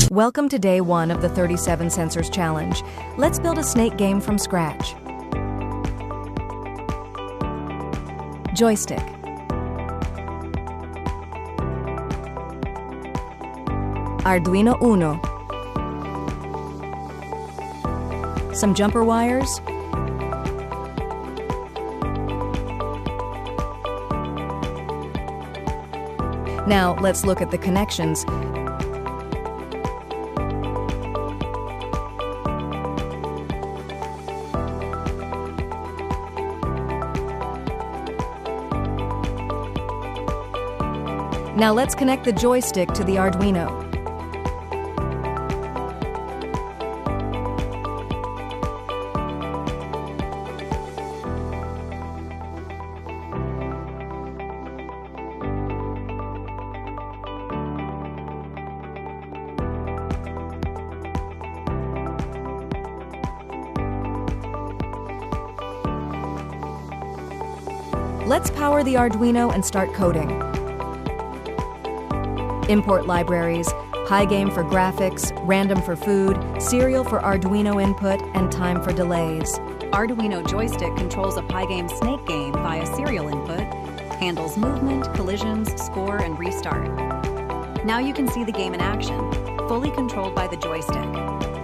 Welcome to day 1 of the 37 Sensors Challenge. Let's build a snake game from scratch. Joystick. Arduino Uno. Some jumper wires. Now let's look at the connections. Now let's connect the joystick to the Arduino. Let's power the Arduino and start coding. Import libraries, Pygame for graphics, random for food, serial for Arduino input, and time for delays. Arduino joystick controls a Pygame snake game via serial input, handles movement, collisions, score, and restart. Now you can see the game in action, fully controlled by the joystick.